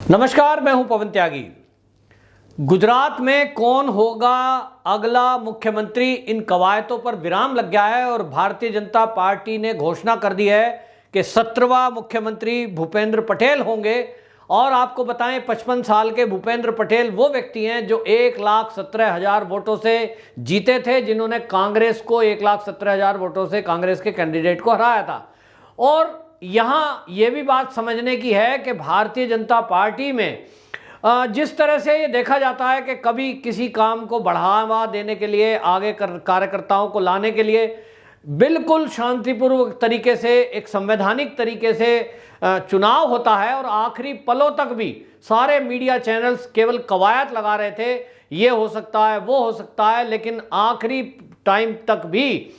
नमस्कार, मैं हूं पवन त्यागी। गुजरात में कौन होगा अगला मुख्यमंत्री, इन कवायदों पर विराम लग गया है और भारतीय जनता पार्टी ने घोषणा कर दी है कि 17वां मुख्यमंत्री भूपेंद्र पटेल होंगे। और आपको बताएं, 55 साल के भूपेंद्र पटेल वो व्यक्ति हैं जो 1,17,000 वोटों से जीते थे, जिन्होंने कांग्रेस को 1,17,000 वोटों से कांग्रेस के कैंडिडेट को हराया था। और यहाँ ये भी बात समझने की है कि भारतीय जनता पार्टी में जिस तरह से ये देखा जाता है कि कभी किसी काम को बढ़ावा देने के लिए, आगे कार्यकर्ताओं को लाने के लिए बिल्कुल शांतिपूर्वक तरीके से, एक संवैधानिक तरीके से चुनाव होता है और आखिरी पलों तक भी सारे मीडिया चैनल्स केवल कवायद लगा रहे थे, ये हो सकता है, वो हो सकता है, लेकिन आखिरी टाइम तक भी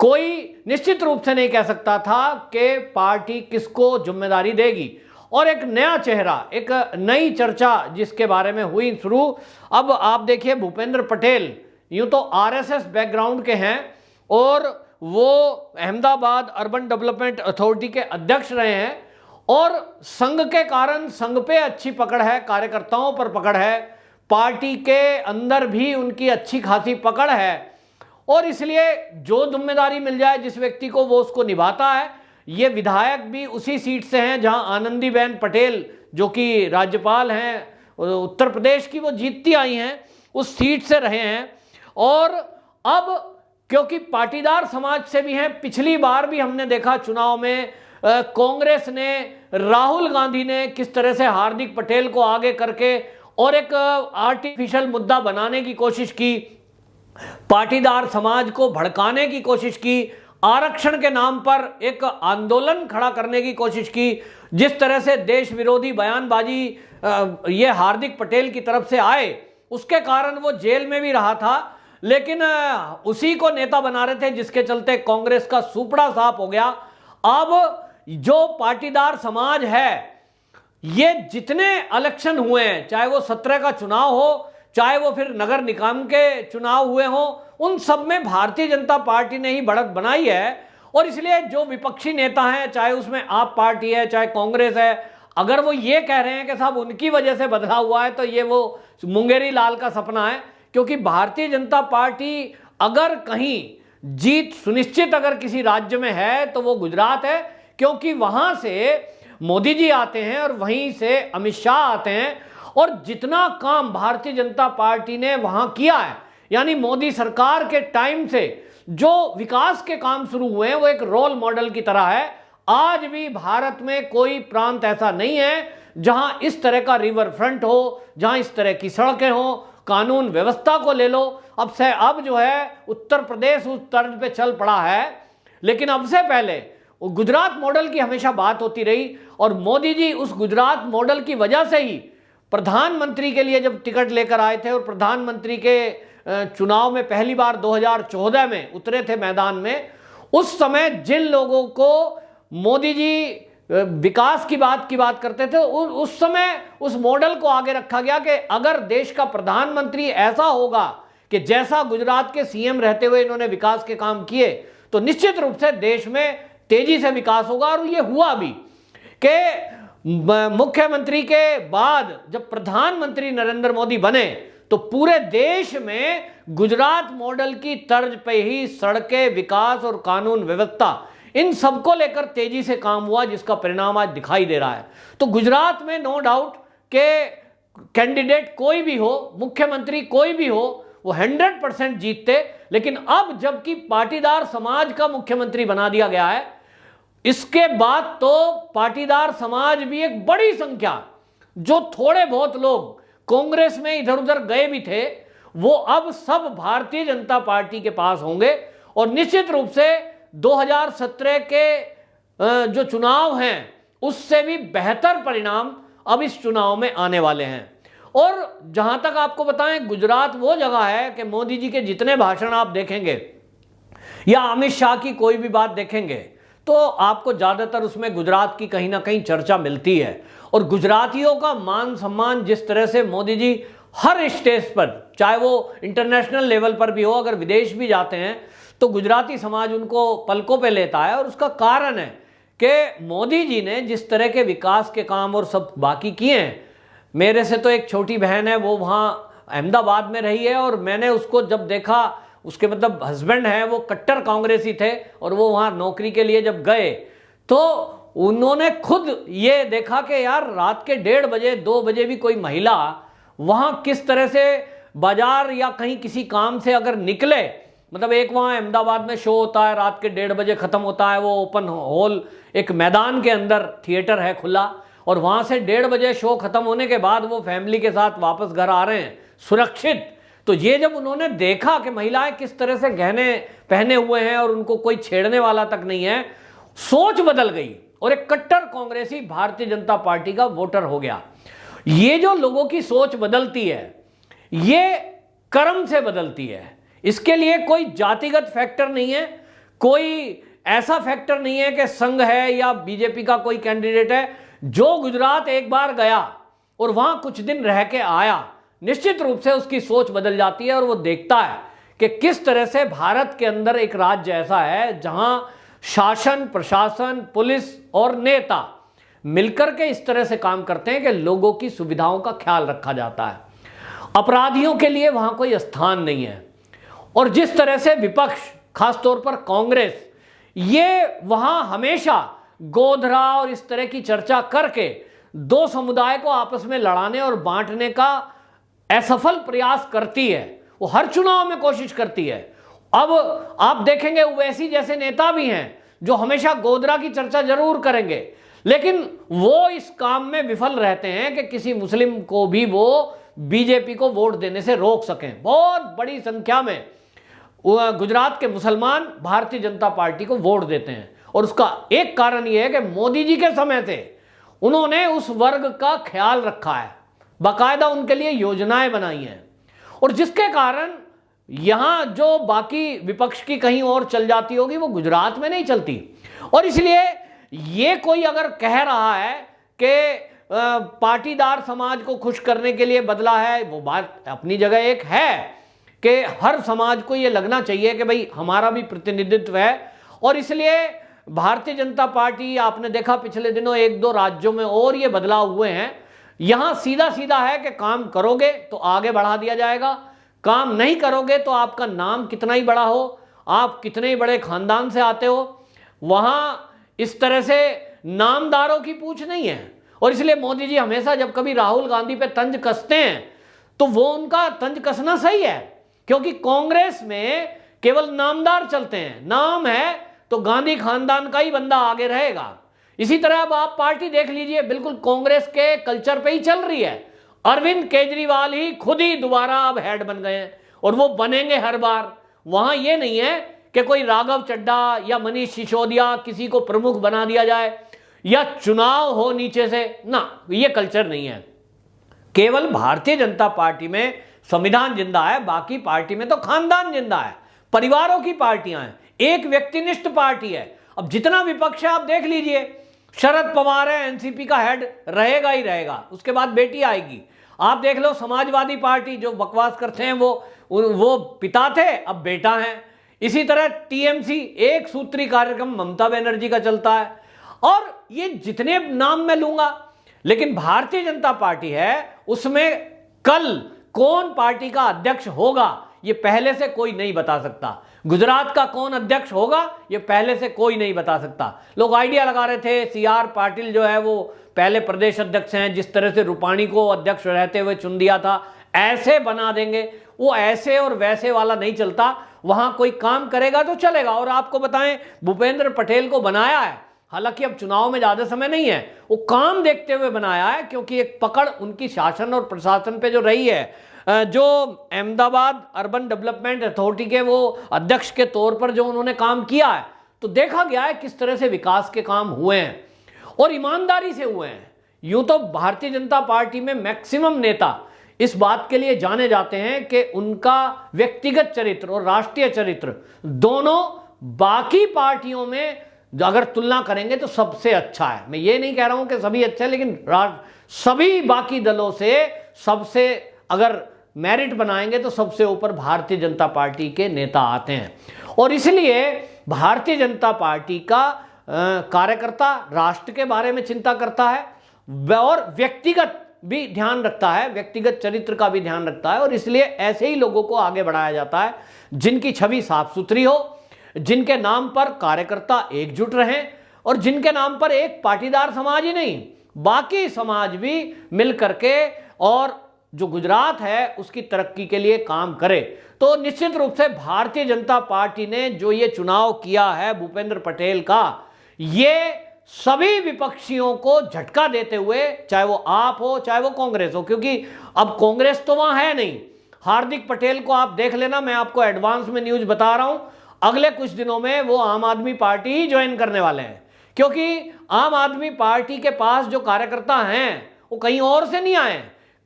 कोई निश्चित रूप से नहीं कह सकता था कि पार्टी किसको जिम्मेदारी देगी। और एक नया चेहरा, एक नई चर्चा जिसके बारे में हुई शुरू। अब आप देखिए, भूपेंद्र पटेल यूं तो आरएसएस बैकग्राउंड के हैं और वो अहमदाबाद अर्बन डेवलपमेंट अथॉरिटी के अध्यक्ष रहे हैं और संघ के कारण संघ पे अच्छी पकड़ है, कार्यकर्ताओं पर पकड़ है, पार्टी के अंदर भी उनकी अच्छी खासी पकड़ है और इसलिए जो जिम्मेदारी मिल जाए जिस व्यक्ति को, वो उसको निभाता है। ये विधायक भी उसी सीट से हैं जहां आनंदीबेन पटेल, जो कि राज्यपाल हैं उत्तर प्रदेश की, वो जीतती आई हैं, उस सीट से रहे हैं। और अब क्योंकि पाटीदार समाज से भी हैं, पिछली बार भी हमने देखा चुनाव में कांग्रेस ने, राहुल गांधी ने किस तरह से हार्दिक पटेल को आगे करके और एक आर्टिफिशियल मुद्दा बनाने की कोशिश की, पाटीदार समाज को भड़काने की कोशिश की, आरक्षण के नाम पर एक आंदोलन खड़ा करने की कोशिश की। जिस तरह से देश विरोधी बयानबाजी ये हार्दिक पटेल की तरफ से आए, उसके कारण वो जेल में भी रहा था, लेकिन उसी को नेता बना रहे थे, जिसके चलते कांग्रेस का सुपड़ा साफ हो गया। अब जो पाटीदार समाज है, ये जितने इलेक्शन हुए हैं, चाहे वो 17 का चुनाव हो, चाहे वो फिर नगर निगम के चुनाव हुए हों, उन सब में भारतीय जनता पार्टी ने ही बढ़त बनाई है। और इसलिए जो विपक्षी नेता हैं, चाहे उसमें आप पार्टी है, चाहे कांग्रेस है, अगर वो ये कह रहे हैं कि साहब उनकी वजह से बदला हुआ है, तो ये वो मुंगेरी लाल का सपना है। क्योंकि भारतीय जनता पार्टी अगर कहीं जीत सुनिश्चित अगर किसी राज्य में है तो वो गुजरात है, क्योंकि वहां से मोदी जी आते हैं और वहीं से अमित शाह आते हैं। और जितना काम भारतीय जनता पार्टी ने वहां किया है, यानी मोदी सरकार के टाइम से जो विकास के काम शुरू हुए हैं, वो एक रोल मॉडल की तरह है। आज भी भारत में कोई प्रांत ऐसा नहीं है जहां इस तरह का रिवर फ्रंट हो, जहां इस तरह की सड़कें हो, कानून व्यवस्था को ले लो। अब जो है उत्तर प्रदेश उस तर्ज पे चल पड़ा है, लेकिन अब से पहले गुजरात मॉडल की हमेशा बात होती रही और मोदी जी उस गुजरात मॉडल की वजह से ही प्रधानमंत्री के लिए जब टिकट लेकर आए थे और प्रधानमंत्री के चुनाव में पहली बार 2014 में उतरे थे मैदान में, उस समय जिन लोगों को मोदी जी विकास की बात करते थे, उस समय उस मॉडल को आगे रखा गया कि अगर देश का प्रधानमंत्री ऐसा होगा कि जैसा गुजरात के सीएम रहते हुए इन्होंने विकास के काम किए, तो निश्चित रूप से देश में तेजी से विकास होगा। और ये हुआ भी कि मुख्यमंत्री के बाद जब प्रधानमंत्री नरेंद्र मोदी बने, तो पूरे देश में गुजरात मॉडल की तर्ज पे ही सड़कें, विकास और कानून व्यवस्था, इन सबको लेकर तेजी से काम हुआ, जिसका परिणाम आज दिखाई दे रहा है। तो गुजरात में नो डाउट के कैंडिडेट कोई भी हो, मुख्यमंत्री कोई भी हो, वो 100% जीतते। लेकिन अब जबकि पाटीदार समाज का मुख्यमंत्री बना दिया गया है, इसके बाद तो पाटीदार समाज भी एक बड़ी संख्या, जो थोड़े बहुत लोग कांग्रेस में इधर उधर गए भी थे, वो अब सब भारतीय जनता पार्टी के पास होंगे। और निश्चित रूप से 2017 के जो चुनाव हैं, उससे भी बेहतर परिणाम अब इस चुनाव में आने वाले हैं। और जहां तक आपको बताएं, गुजरात वो जगह है कि मोदी जी के जितने भाषण आप देखेंगे या अमित शाह की कोई भी बात देखेंगे, तो आपको ज़्यादातर उसमें गुजरात की कहीं ना कहीं चर्चा मिलती है। और गुजरातियों का मान सम्मान जिस तरह से मोदी जी हर स्टेज पर, चाहे वो इंटरनेशनल लेवल पर भी हो, अगर विदेश भी जाते हैं, तो गुजराती समाज उनको पलकों पे लेता है। और उसका कारण है कि मोदी जी ने जिस तरह के विकास के काम और सब बाकी किए हैं, मेरे से तो एक छोटी बहन है, वो वहाँ अहमदाबाद में रही है, और मैंने उसको जब देखा, उसके मतलब हस्बैंड हैं वो कट्टर कांग्रेसी थे, और वो वहाँ नौकरी के लिए जब गए तो उन्होंने खुद ये देखा कि यार रात के 1:30 बजे 2 बजे भी कोई महिला वहाँ किस तरह से बाजार या कहीं किसी काम से अगर निकले, मतलब एक वहाँ अहमदाबाद में शो होता है, रात के 1:30 बजे ख़त्म होता है, वो ओपन हॉल एक मैदान के अंदर थिएटर है खुला, और वहाँ से 1:30 बजे शो ख़त्म होने के बाद वो फैमिली के साथ वापस घर आ रहे हैं सुरक्षित। तो ये जब उन्होंने देखा कि महिलाएं किस तरह से गहने पहने हुए हैं और उनको कोई छेड़ने वाला तक नहीं है, सोच बदल गई और एक कट्टर कांग्रेसी भारतीय जनता पार्टी का वोटर हो गया। ये जो लोगों की सोच बदलती है, ये कर्म से बदलती है। इसके लिए कोई जातिगत फैक्टर नहीं है, कोई ऐसा फैक्टर नहीं है कि संघ है या बीजेपी का कोई कैंडिडेट है। जो गुजरात एक बार गया और वहां कुछ दिन रह के आया, निश्चित रूप से उसकी सोच बदल जाती है और वो देखता है कि किस तरह से भारत के अंदर एक राज्य ऐसा है जहां शासन, प्रशासन, पुलिस और नेता मिलकर के इस तरह से काम करते हैं कि लोगों की सुविधाओं का ख्याल रखा जाता है। अपराधियों के लिए वहां कोई स्थान नहीं है। और जिस तरह से विपक्ष, खासतौर पर कांग्रेस, ये वहां हमेशा गोधरा और इस तरह की चर्चा करके दो समुदाय को आपस में लड़ाने और बांटने का असफल प्रयास करती है। वो हर चुनाव में कोशिश करती है। अब आप देखेंगे ओवैसी जैसे नेता भी हैं जो हमेशा गोधरा की चर्चा जरूर करेंगे, लेकिन वो इस काम में विफल रहते हैं कि किसी मुस्लिम को भी वो बीजेपी को वोट देने से रोक सकें। बहुत बड़ी संख्या में गुजरात के मुसलमान भारतीय जनता पार्टी को वोट देते हैं, और उसका एक कारण यह है कि मोदी जी के समय से उन्होंने उस वर्ग का ख्याल रखा है, बाकायदा उनके लिए योजनाएं बनाई हैं, और जिसके कारण यहां जो बाकी विपक्ष की कहीं और चल जाती होगी वो गुजरात में नहीं चलती। और इसलिए ये कोई अगर कह रहा है कि पाटीदार समाज को खुश करने के लिए बदला है, वो बात अपनी जगह एक है कि हर समाज को ये लगना चाहिए कि भाई हमारा भी प्रतिनिधित्व है। और इसलिए भारतीय जनता पार्टी, आपने देखा पिछले दिनों 1-2 राज्यों में और ये बदलाव हुए हैं। यहां सीधा सीधा है कि काम करोगे तो आगे बढ़ा दिया जाएगा, काम नहीं करोगे तो आपका नाम कितना ही बड़ा हो, आप कितने ही बड़े खानदान से आते हो, वहां इस तरह से नामदारों की पूछ नहीं है। और इसलिए मोदी जी हमेशा जब कभी राहुल गांधी पे तंज कसते हैं तो वो उनका तंज कसना सही है, क्योंकि कांग्रेस में केवल नामदार चलते हैं। नाम है तो गांधी खानदान का ही बंदा आगे रहेगा। इसी तरह अब आप पार्टी देख लीजिए, बिल्कुल कांग्रेस के कल्चर पे ही चल रही है। अरविंद केजरीवाल ही खुद ही दोबारा अब हेड बन गए हैं, और वो बनेंगे हर बार। वहां ये नहीं है कि कोई राघव चड्ढा या मनीष सिसोदिया किसी को प्रमुख बना दिया जाए या चुनाव हो नीचे से, ना, ये कल्चर नहीं है। केवल भारतीय जनता पार्टी में संविधान जिंदा है, बाकी पार्टी में तो खानदान जिंदा है, परिवारों की पार्टियां हैं, एक व्यक्तिनिष्ठ पार्टी है। अब जितना विपक्ष है आप देख लीजिए, शरद पवार है, एनसीपी का हेड रहेगा ही रहेगा, उसके बाद बेटी आएगी। आप देख लो समाजवादी पार्टी, जो बकवास करते हैं वो पिता थे, अब बेटा है। इसी तरह टीएमसी, एक सूत्री कार्यक्रम ममता बनर्जी का चलता है। और ये जितने नाम मैं लूंगा, लेकिन भारतीय जनता पार्टी है, उसमें कल कौन पार्टी का अध्यक्ष होगा ये पहले से कोई नहीं बता सकता। गुजरात का कौन अध्यक्ष होगा ये पहले से कोई नहीं बता सकता। लोग आइडिया लगा रहे थे सीआर पाटिल जो है वो पहले प्रदेश अध्यक्ष हैं, जिस तरह से रूपाणी को अध्यक्ष रहते हुए चुन दिया था, ऐसे बना देंगे। वो ऐसे और वैसे वाला नहीं चलता। वहां कोई काम करेगा तो चलेगा। और आपको बताएं, भूपेंद्र पटेल को बनाया है, हालांकि अब चुनाव में ज्यादा समय नहीं है, वो काम देखते हुए बनाया है, क्योंकि एक पकड़ उनकी शासन और प्रशासन पे जो रही है। जो अहमदाबाद अर्बन डेवलपमेंट अथॉरिटी के वो अध्यक्ष के तौर पर जो उन्होंने काम किया है, तो देखा गया है किस तरह से विकास के काम हुए हैं और ईमानदारी से हुए हैं। यूं तो भारतीय जनता पार्टी में मैक्सिमम नेता इस बात के लिए जाने जाते हैं कि उनका व्यक्तिगत चरित्र और राष्ट्रीय चरित्र दोनों बाकी पार्टियों में अगर तुलना करेंगे तो सबसे अच्छा है। मैं ये नहीं कह रहा हूं कि सभी अच्छे हैं, लेकिन सभी बाकी दलों से सबसे अगर मेरिट बनाएंगे तो सबसे ऊपर भारतीय जनता पार्टी के नेता आते हैं। और इसलिए भारतीय जनता पार्टी का कार्यकर्ता राष्ट्र के बारे में चिंता करता है और व्यक्तिगत भी ध्यान रखता है, व्यक्तिगत चरित्र का भी ध्यान रखता है, और इसलिए ऐसे ही लोगों को आगे बढ़ाया जाता है जिनकी छवि साफ सुथरी हो, जिनके नाम पर कार्यकर्ता एकजुट रहें, और जिनके नाम पर एक पाटीदार समाज ही नहीं, बाकी समाज भी मिल करके और जो गुजरात है उसकी तरक्की के लिए काम करे। तो निश्चित रूप से भारतीय जनता पार्टी ने जो ये चुनाव किया है भूपेंद्र पटेल का, ये सभी विपक्षियों को झटका देते हुए, चाहे वो आप हो चाहे वो कांग्रेस हो, क्योंकि अब कांग्रेस तो वहां है नहीं। हार्दिक पटेल को आप देख लेना, मैं आपको एडवांस में न्यूज बता रहा हूं, अगले कुछ दिनों में वो आम आदमी पार्टी ही ज्वाइन करने वाले हैं, क्योंकि आम आदमी पार्टी के पास जो कार्यकर्ता हैं वो कहीं और से नहीं आए,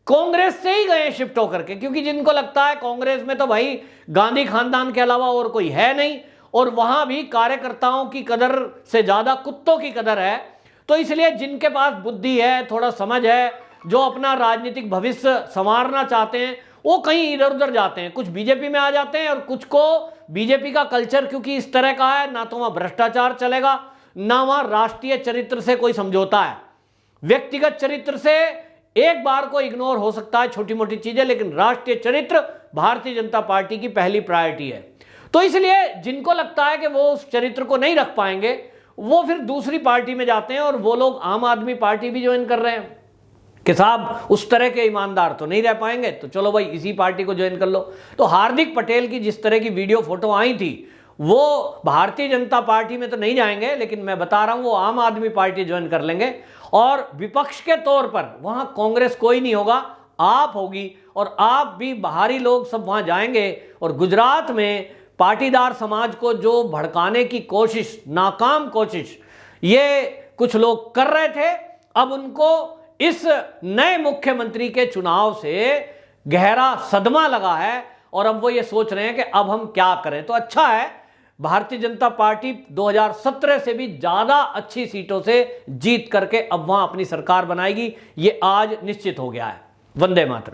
कांग्रेस से ही गए शिफ्ट होकर के, क्योंकि जिनको लगता है कांग्रेस में तो भाई गांधी खानदान के अलावा और कोई है नहीं, और वहां भी कार्यकर्ताओं की कदर से ज्यादा कुत्तों की कदर है। तो इसलिए जिनके पास बुद्धि है, थोड़ा समझ है, जो अपना राजनीतिक भविष्य संवारना चाहते हैं, वो कहीं इधर उधर जाते हैं, कुछ बीजेपी में आ जाते हैं, और कुछ को बीजेपी का कल्चर क्योंकि इस तरह का है, ना तो वहां भ्रष्टाचार चलेगा, ना वहां राष्ट्रीय चरित्र से कोई समझौता है। व्यक्तिगत चरित्र से एक बार को इग्नोर हो सकता है छोटी मोटी चीजें, लेकिन राष्ट्रीय चरित्र भारतीय जनता पार्टी की पहली प्रायोरिटी है। तो इसलिए जिनको लगता है कि वो उस चरित्र को नहीं रख पाएंगे, वो फिर दूसरी पार्टी में जाते हैं, और वो लोग आम आदमी पार्टी भी ज्वाइन कर रहे हैं कि साहब उस तरह के ईमानदार तो नहीं रह पाएंगे, तो चलो भाई इसी पार्टी को ज्वाइन कर लो। तो हार्दिक पटेल की जिस तरह की वीडियो फोटो आई थी, वो भारतीय जनता पार्टी में तो नहीं जाएंगे, लेकिन मैं बता रहा हूं वो आम आदमी पार्टी ज्वाइन कर लेंगे, और विपक्ष के तौर पर वहां कांग्रेस कोई नहीं होगा, आप होगी, और आप भी बाहरी लोग सब वहां जाएंगे। और गुजरात में पाटीदार समाज को जो भड़काने की कोशिश, नाकाम कोशिश ये कुछ लोग कर रहे थे, अब उनको इस नए मुख्यमंत्री के चुनाव से गहरा सदमा लगा है, और अब वो ये सोच रहे हैं कि अब हम क्या करें। तो अच्छा है, भारतीय जनता पार्टी 2017 से भी ज्यादा अच्छी सीटों से जीत करके अब वहां अपनी सरकार बनाएगी, ये आज निश्चित हो गया है। वंदे मातरम।